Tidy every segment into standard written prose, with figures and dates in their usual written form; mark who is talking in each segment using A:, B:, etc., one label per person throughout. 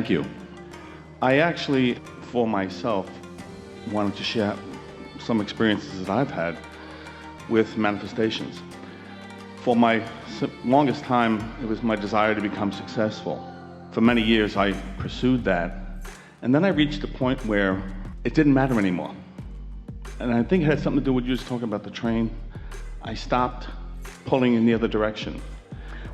A: Thank you. I actually, for myself, wanted to share some experiences that I've had with manifestations. For my longest time, it was my desire to become successful. For many years, I pursued that. And then I reached a point where it didn't matter anymore. And I think it had something to do with you just talking about the train. I stopped pulling in the other direction.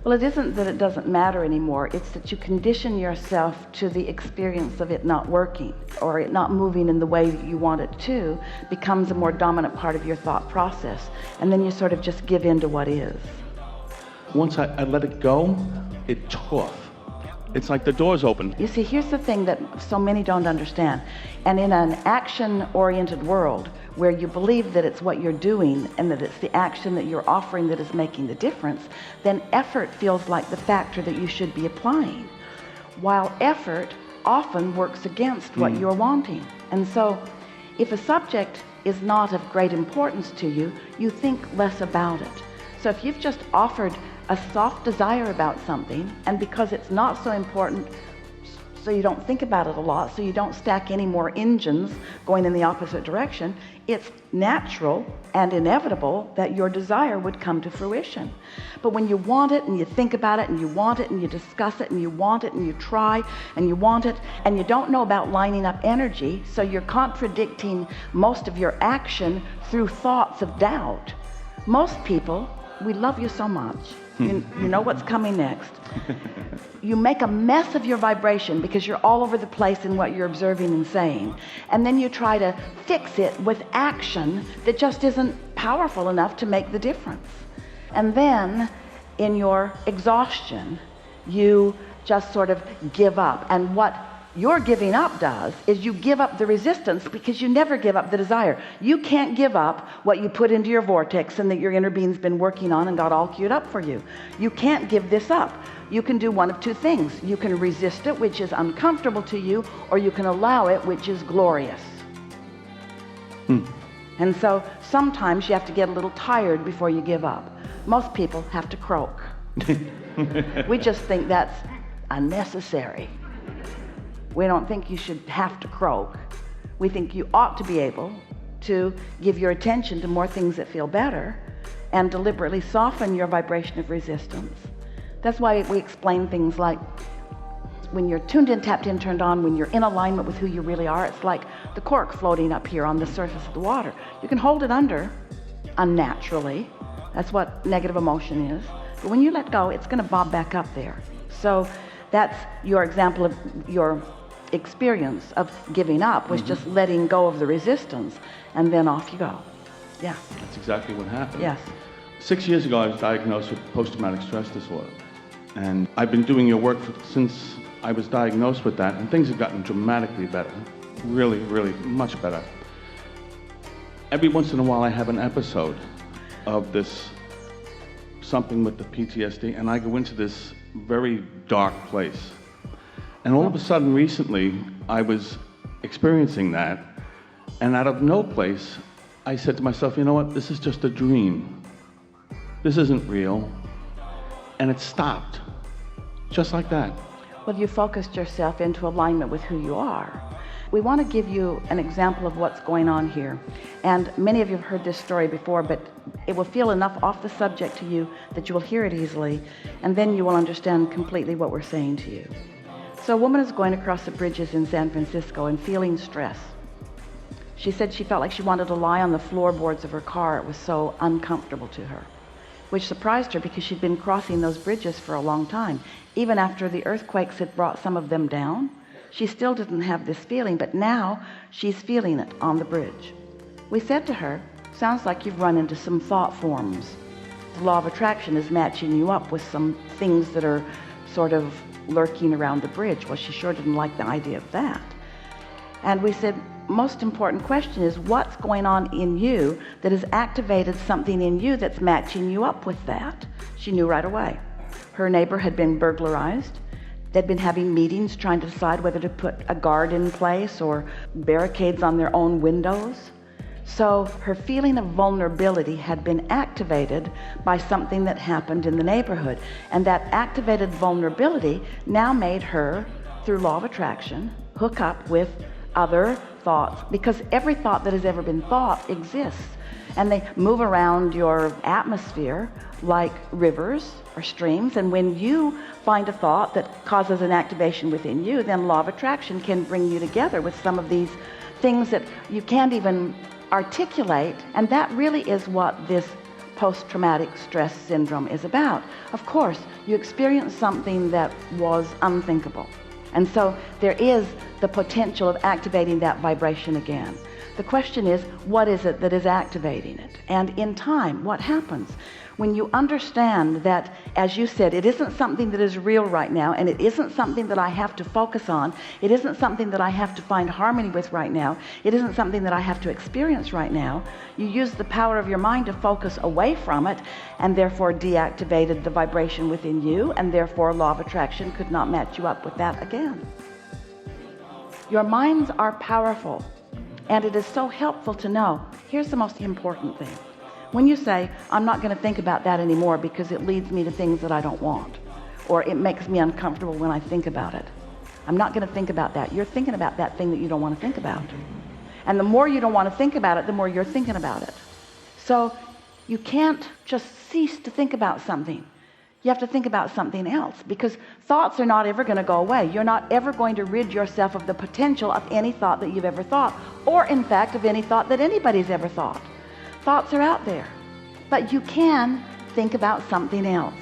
B: Well, it isn't that it doesn't matter anymore. It's that you condition yourself to the experience of it not working, or it not moving in the way that you want it to, becomes a more dominant part of your thought process. And then you sort of just give in to what is.
A: Once I let it go, it took off. It's like the door's open.
B: You see, here's the thing that so many don't understand. And in an action-oriented world, where you believe that it's what you're doing and that it's the action that you're offering that is making the difference, then effort feels like the factor that you should be applying. While effort often works against what you're wanting. And so, if a subject is not of great importance to you, you think less about it. So if you've just offered a soft desire about something, and because it's not so important, so you don't think about it a lot, so you don't stack any more engines going in the opposite direction, it's natural and inevitable that your desire would come to fruition. But when you want it and you think about it and you want it and you discuss it and you want it and you try and you want it and you don't know about lining up energy, so you're contradicting most of your action through thoughts of doubt. Most people, we love you so much. You know what's coming next. You make a mess of your vibration because you're all over the place in what you're observing and saying. And then you try to fix it with action that just isn't powerful enough to make the difference. And then in your exhaustion, you just sort of give up. And what your giving up does is you give up the resistance, because you never give up the desire. You can't give up what you put into your vortex and that your inner being's been working on and got all queued up for you. You can't give this up. You can do one of two things. You can resist it, which is uncomfortable to you, or you can allow it, which is glorious. And so sometimes you have to get a little tired before you give up. Most people have to croak. We just think that's unnecessary. We don't think you should have to croak. We think you ought to be able to give your attention to more things that feel better and deliberately soften your vibration of resistance. That's why we explain things like, when you're tuned in, tapped in, turned on, when you're in alignment with who you really are, it's like the cork floating up here on the surface of the water. You can hold it under unnaturally. That's what negative emotion is. But when you let go, it's going to bob back up there. So that's your example of your experience of giving up, was just letting go of the resistance, and then off you go. Yeah.
A: That's exactly what happened.
B: Yes.
A: 6 years ago, I was diagnosed with post-traumatic stress disorder. And I've been doing your work since I was diagnosed with that, and things have gotten dramatically better. Really, really much better. Every once in a while, I have an episode of this, something with the PTSD, and I go into this very dark place. And all of a sudden, recently, I was experiencing that, and out of no place, I said to myself, you know what, this is just a dream. This isn't real. And it stopped, just like that.
B: Well, you focused yourself into alignment with who you are. We want to give you an example of what's going on here. And many of you have heard this story before, but it will feel enough off the subject to you that you will hear it easily, and then you will understand completely what we're saying to you. So a woman is going across the bridges in San Francisco and feeling stress. She said she felt like she wanted to lie on the floorboards of her car. It was so uncomfortable to her, which surprised her because she'd been crossing those bridges for a long time. Even after the earthquakes had brought some of them down, she still didn't have this feeling, but now she's feeling it on the bridge. We said to her, sounds like you've run into some thought forms. The law of attraction is matching you up with some things that are sort of lurking around the bridge. Well, she sure didn't like the idea of that. And we said, most important question is, what's going on in you that has activated something in you that's matching you up with that? She knew right away. Her neighbor had been burglarized. They'd been having meetings trying to decide whether to put a guard in place or barricades on their own windows. So her feeling of vulnerability had been activated by something that happened in the neighborhood. And that activated vulnerability now made her through law of attraction, hook up with other thoughts, because every thought that has ever been thought exists, and they move around your atmosphere like rivers or streams. And when you find a thought that causes an activation within you, then law of attraction can bring you together with some of these things that you can't even articulate. And that really is what this post-traumatic stress syndrome is about. Of course, you experienced something that was unthinkable, and so there is the potential of activating that vibration again. The question is, what is it that is activating it? And in time, what happens? When you understand that, as you said, it isn't something that is real right now, and it isn't something that I have to focus on, it isn't something that I have to find harmony with right now, it isn't something that I have to experience right now, you use the power of your mind to focus away from it, and therefore deactivated the vibration within you, and therefore law of attraction could not match you up with that again. Your minds are powerful, and it is so helpful to know. Here's the most important thing. When you say, I'm not going to think about that anymore because it leads me to things that I don't want, or it makes me uncomfortable when I think about it, I'm not going to think about that. You're thinking about that thing that you don't want to think about. And the more you don't want to think about it, the more you're thinking about it. So you can't just cease to think about something. You have to think about something else, because thoughts are not ever going to go away. You're not ever going to rid yourself of the potential of any thought that you've ever thought, or in fact of any thought that anybody's ever thought. Thoughts are out there, but you can think about something else.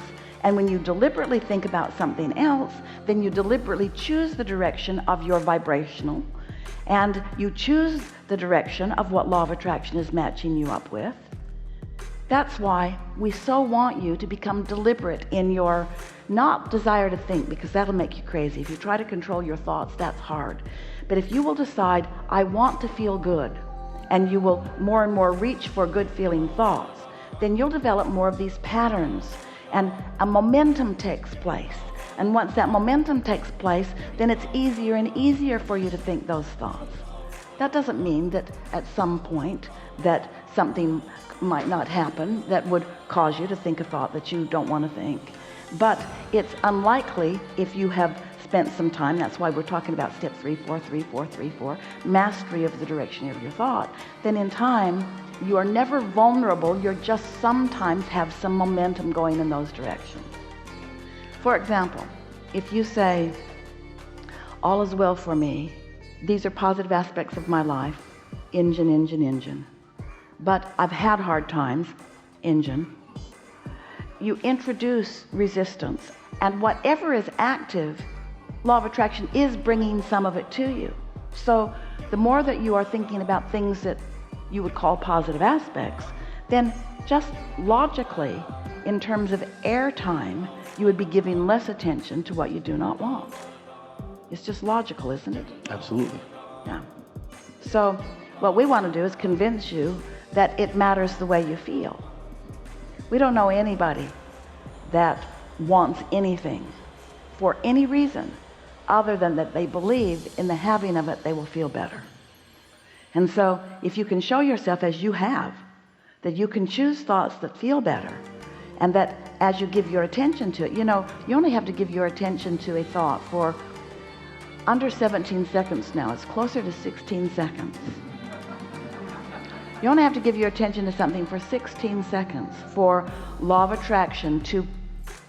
B: And when you deliberately think about something else, then you deliberately choose the direction of your vibrational, and you choose the direction of what law of attraction is matching you up with. That's why we so want you to become deliberate in your not desire to think, because that'll make you crazy. If you try to control your thoughts, that's hard. But if you will decide, I want to feel good, and you will more and more reach for good feeling thoughts, then you'll develop more of these patterns, and a momentum takes place. And once that momentum takes place, then it's easier and easier for you to think those thoughts. That doesn't mean that at some point that something might not happen that would cause you to think a thought that you don't want to think. But it's unlikely if you have spent some time. That's why we're talking about step 3, 4, 3, 4, 3, 4, mastery of the direction of your thought. Then in time, you are never vulnerable. You're just sometimes have some momentum going in those directions. For example, if you say, all is well for me, these are positive aspects of my life, engine, engine, engine. But I've had hard times, engine. You introduce resistance, and whatever is active, law of attraction is bringing some of it to you. So the more that you are thinking about things that you would call positive aspects, then just logically, in terms of airtime, you would be giving less attention to what you do not want. It's just logical, isn't it?
A: Absolutely.
B: Yeah. So what we want to do is convince you that it matters the way you feel. We don't know anybody that wants anything for any reason other than that they believe in the having of it, they will feel better. And so if you can show yourself, as you have, that you can choose thoughts that feel better, and that as you give your attention to it, you know, you only have to give your attention to a thought for under 17 seconds now. It's closer to 16 seconds. You only have to give your attention to something for 16 seconds for law of attraction to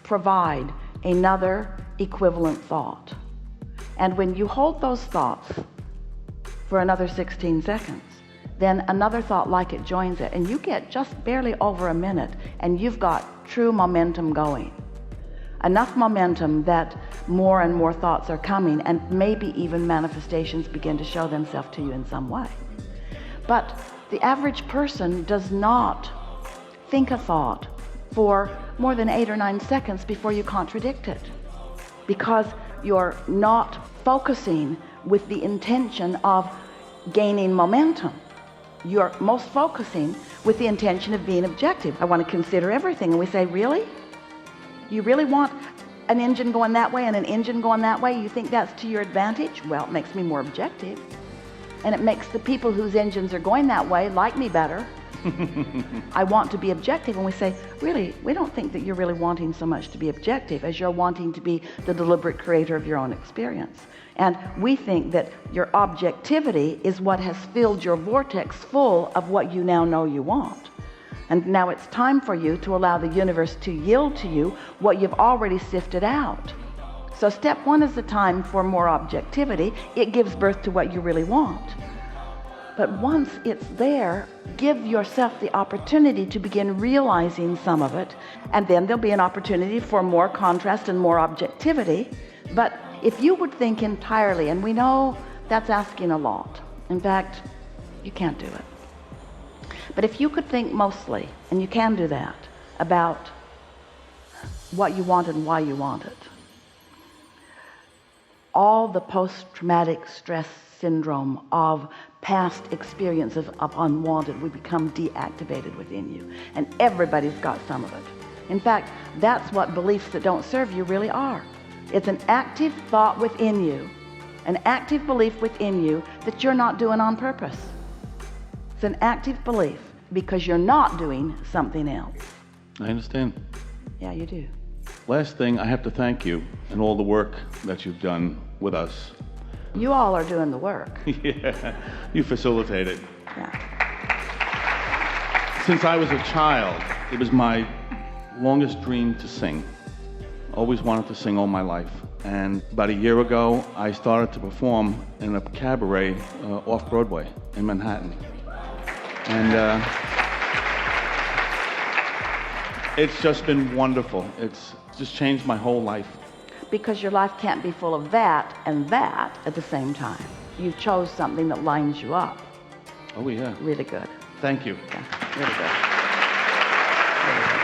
B: provide another equivalent thought. And when you hold those thoughts for another 16 seconds, then another thought like it joins it, and you get just barely over a minute, and you've got true momentum going. Enough momentum that more and more thoughts are coming, and maybe even manifestations begin to show themselves to you in some way. But the average person does not think a thought for more than 8 or 9 seconds before you contradict it, because you're not focusing with the intention of gaining momentum. You're most focusing with the intention of being objective. I want to consider everything. And we say, really? You really want an engine going that way and an engine going that way? You think that's to your advantage? Well, it makes me more objective. And it makes the people whose engines are going that way like me better. I want to be objective. And we say, really, we don't think that you're really wanting so much to be objective as you're wanting to be the deliberate creator of your own experience. And we think that your objectivity is what has filled your vortex full of what you now know you want. And now it's time for you to allow the universe to yield to you what you've already sifted out. So step one is the time for more objectivity. It gives birth to what you really want. But once it's there, give yourself the opportunity to begin realizing some of it, and then there'll be an opportunity for more contrast and more objectivity. But if you would think entirely, and we know that's asking a lot. In fact, you can't do it. But if you could think mostly, and you can do that, about what you want and why you want it, all the post-traumatic stress syndrome of past experiences of unwanted will become deactivated within you. And everybody's got some of it. In fact, that's what beliefs that don't serve you really are. It's an active thought within you, an active belief within you that you're not doing on purpose. It's an active belief because you're not doing something else.
A: I understand.
B: Yeah, you do.
A: Last thing, I have to thank you and all the work that you've done with us.
B: You all are doing the work.
A: Yeah, you facilitate it.
B: Yeah.
A: Since I was a child, it was my longest dream to sing. Always wanted to sing all my life. And about a year ago, I started to perform in a cabaret off Broadway in Manhattan. And it's just been wonderful. It's just changed my whole life.
B: Because your life can't be full of that and that at the same time. You chose something that lines you up.
A: Oh, yeah.
B: Really good.
A: Thank you.
B: Yeah, really good. Really good.